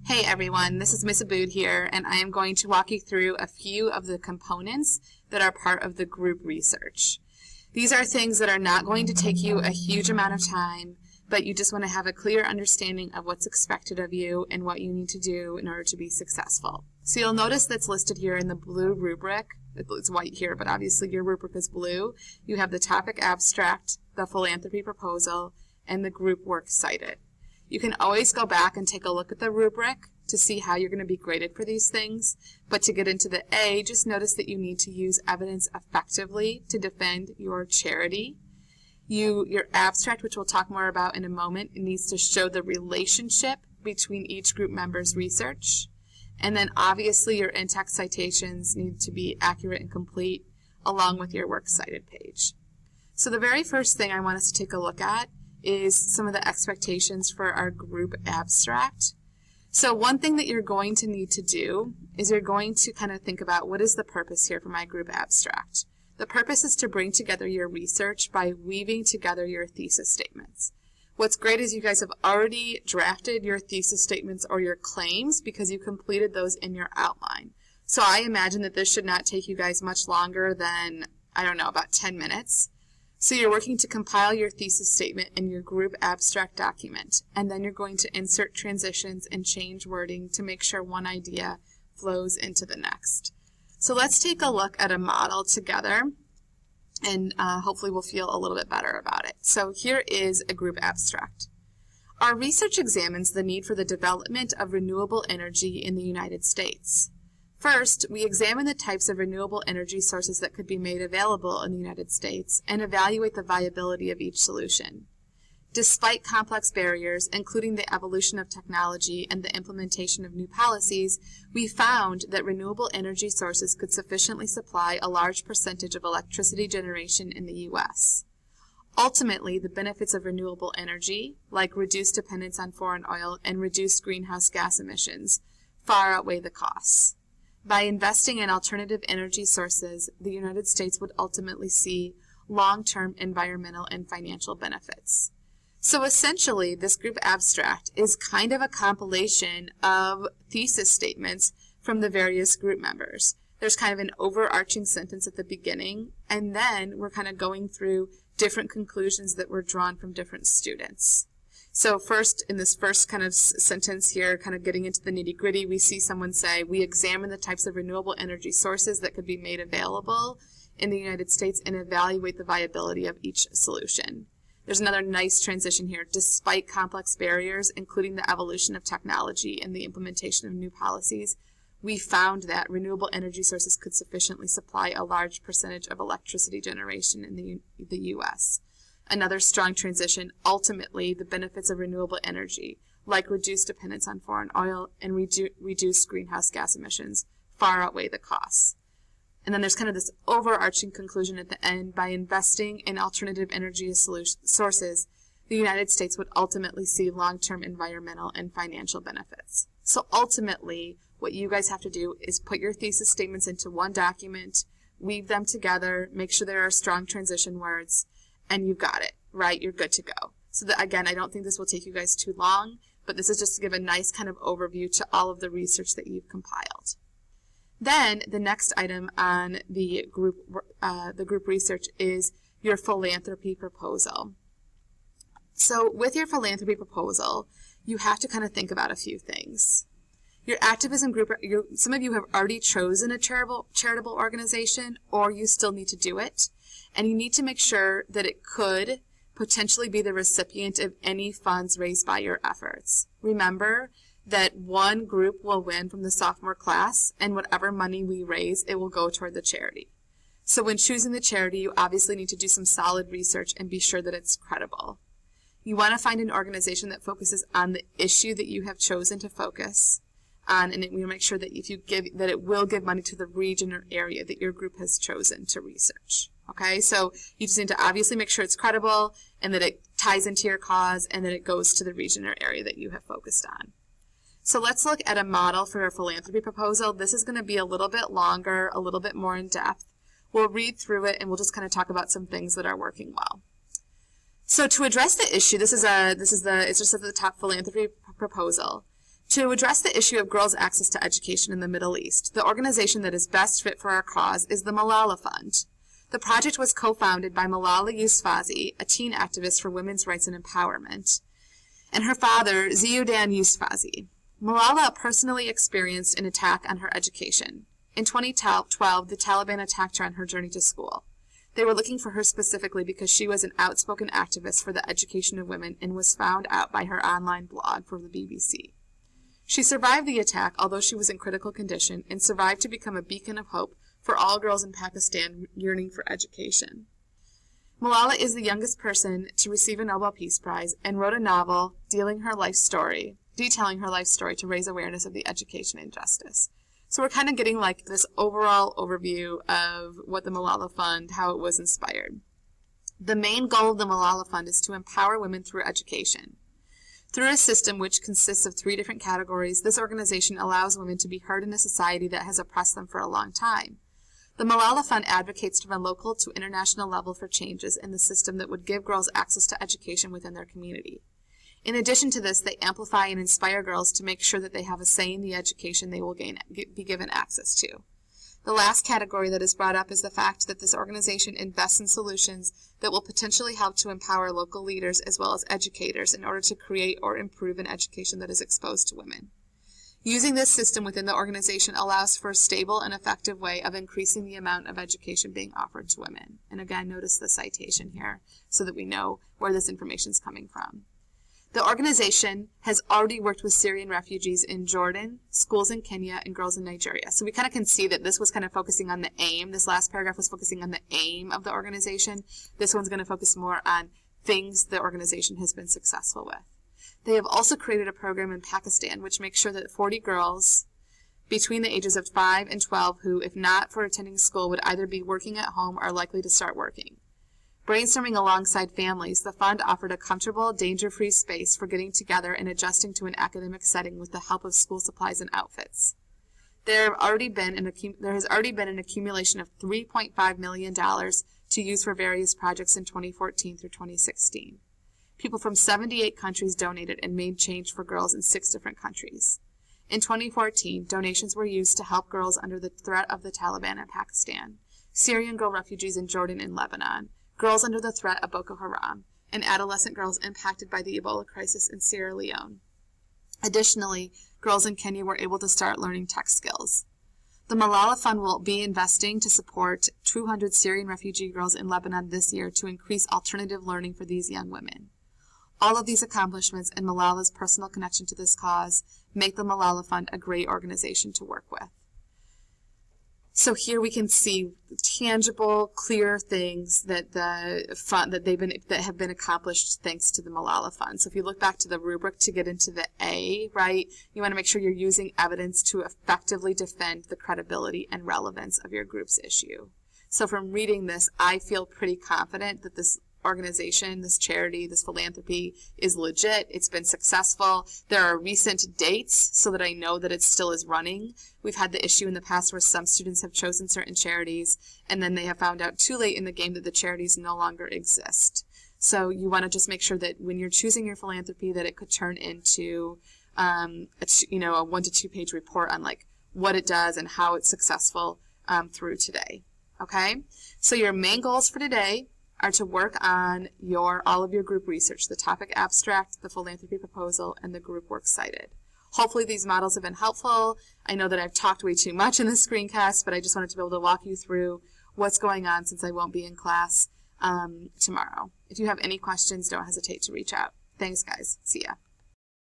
Hey everyone, this is Miss Abood here, and I am going to walk you through a few of the components that are part of the group research. These are things that are not going to take you a huge amount of time, but you just want to have a clear understanding of what's expected of you and what you need to do in order to be successful. So you'll notice that's listed here in the blue rubric. It's white here, but obviously your rubric is blue. You have the topic abstract, the philanthropy proposal, and the group work cited. You can always go back and take a look at the rubric to see how you're going to be graded for these things. But to get into the A, just notice that you need to use evidence effectively to defend your charity. Your abstract, which we'll talk more about in a moment, it needs to show the relationship between each group member's research. And then obviously your in-text citations need to be accurate and complete along with your works cited page. So the very first thing I want us to take a look at is some of the expectations for our group abstract. So one thing that you're going to need to do is you're going to kind of think about what is the purpose here for my group abstract. The purpose is to bring together your research by weaving together your thesis statements. What's great is you guys have already drafted your thesis statements or your claims because you completed those in your outline. So I imagine that this should not take you guys much longer than, about 10 minutes. So you're working to compile your thesis statement in your group abstract document, and then you're going to insert transitions and change wording to make sure one idea flows into the next. So let's take a look at a model together, and hopefully we'll feel a little bit better about it. So here is a group abstract. Our research examines the need for the development of renewable energy in the United States. First, we examine the types of renewable energy sources that could be made available in the United States and evaluate the viability of each solution. Despite complex barriers, including the evolution of technology and the implementation of new policies, we found that renewable energy sources could sufficiently supply a large percentage of electricity generation in the U.S. Ultimately, the benefits of renewable energy, like reduced dependence on foreign oil and reduced greenhouse gas emissions, far outweigh the costs. By investing in alternative energy sources, the United States would ultimately see long-term environmental and financial benefits. So essentially, this group abstract is kind of a compilation of thesis statements from the various group members. There's kind of an overarching sentence at the beginning, and then we're kind of going through different conclusions that were drawn from different students. So first, in this first kind of sentence here, kind of getting into the nitty-gritty, we see someone say, we examine the types of renewable energy sources that could be made available in the United States and evaluate the viability of each solution. There's another nice transition here. Despite complex barriers, including the evolution of technology and the implementation of new policies, we found that renewable energy sources could sufficiently supply a large percentage of electricity generation in the U.S. Another strong transition, ultimately, the benefits of renewable energy, like reduced dependence on foreign oil and reduced greenhouse gas emissions, far outweigh the costs. And then there's kind of this overarching conclusion at the end, by investing in alternative energy sources, the United States would ultimately see long-term environmental and financial benefits. So ultimately, what you guys have to do is put your thesis statements into one document, weave them together, make sure there are strong transition words, and you've got it, right? You're good to go. So that, again, I don't think this will take you guys too long, but this is just to give a nice kind of overview to all of the research that you've compiled. Then the next item on the group research is your philanthropy proposal. So with your philanthropy proposal, you have to kind of think about a few things. Your activism group, some of you have already chosen a charitable organization, or you still need to do it. And you need to make sure that it could potentially be the recipient of any funds raised by your efforts. Remember that one group will win from the sophomore class, and whatever money we raise, it will go toward the charity. So when choosing the charity, you obviously need to do some solid research and be sure that it's credible. You want to find an organization that focuses on the issue that you have chosen to focus on, and we want to make sure that that it will give money to the region or area that your group has chosen to research. Okay, so you just need to obviously make sure it's credible and that it ties into your cause and that it goes to the region or area that you have focused on. So let's look at a model for a philanthropy proposal. This is going to be a little bit longer, a little bit more in depth. We'll read through it and we'll just kind of talk about some things that are working well. So to address the issue, it's just at the top, philanthropy proposal. To address the issue of girls' access to education in the Middle East, the organization that is best fit for our cause is the Malala Fund. The project was co-founded by Malala Yousafzai, a teen activist for women's rights and empowerment, and her father, Ziauddin Yousafzai. Malala personally experienced an attack on her education. In 2012, the Taliban attacked her on her journey to school. They were looking for her specifically because she was an outspoken activist for the education of women and was found out by her online blog for the BBC. She survived the attack, although she was in critical condition, and survived to become a beacon of hope for all girls in Pakistan yearning for education. Malala is the youngest person to receive a Nobel Peace Prize and wrote a novel detailing her life story to raise awareness of the education injustice. So we're kind of getting like this overall overview of what the Malala Fund, how it was inspired. The main goal of the Malala Fund is to empower women through education. Through a system which consists of 3 different categories, this organization allows women to be heard in a society that has oppressed them for a long time. The Malala Fund advocates from a local to international level for changes in the system that would give girls access to education within their community. In addition to this, they amplify and inspire girls to make sure that they have a say in the education they will be given access to. The last category that is brought up is the fact that this organization invests in solutions that will potentially help to empower local leaders as well as educators in order to create or improve an education that is exposed to women. Using this system within the organization allows for a stable and effective way of increasing the amount of education being offered to women. And again, notice the citation here so that we know where this information is coming from. The organization has already worked with Syrian refugees in Jordan, schools in Kenya, and girls in Nigeria. So we kind of can see that this was kind of focusing on the aim. This last paragraph was focusing on the aim of the organization. This one's going to focus more on things the organization has been successful with. They have also created a program in Pakistan which makes sure that 40 girls between the ages of 5 and 12 who, if not for attending school, would either be working at home or likely to start working. Brainstorming alongside families, the fund offered a comfortable, danger-free space for getting together and adjusting to an academic setting with the help of school supplies and outfits. There has already been an accumulation of $3.5 million to use for various projects in 2014 through 2016. People from 78 countries donated and made change for girls in 6 different countries. In 2014, donations were used to help girls under the threat of the Taliban in Pakistan, Syrian girl refugees in Jordan and Lebanon, girls under the threat of Boko Haram, and adolescent girls impacted by the Ebola crisis in Sierra Leone. Additionally, girls in Kenya were able to start learning tech skills. The Malala Fund will be investing to support 200 Syrian refugee girls in Lebanon this year to increase alternative learning for these young women. All of these accomplishments and Malala's personal connection to this cause make the Malala Fund a great organization to work with. So here we can see tangible, clear things that have been accomplished thanks to the Malala Fund. So if you look back to the rubric to get into the A, right, you want to make sure you're using evidence to effectively defend the credibility and relevance of your group's issue. So from reading this, I feel pretty confident that this organization, this charity, this philanthropy is legit. It's been successful. There are recent dates so that I know that it still is running. We've had the issue in the past where some students have chosen certain charities and then they have found out too late in the game that the charities no longer exist. So you want to just make sure that when you're choosing your philanthropy that it could turn into a 1 to 2 page report on like what it does and how it's successful through today. Okay? So your main goals for today are to work on all of your group research, the topic abstract, the philanthropy proposal, and the group works cited. Hopefully these models have been helpful. I know that I've talked way too much in this screencast, but I just wanted to be able to walk you through what's going on since I won't be in class tomorrow. If you have any questions, don't hesitate to reach out. Thanks, guys. See ya.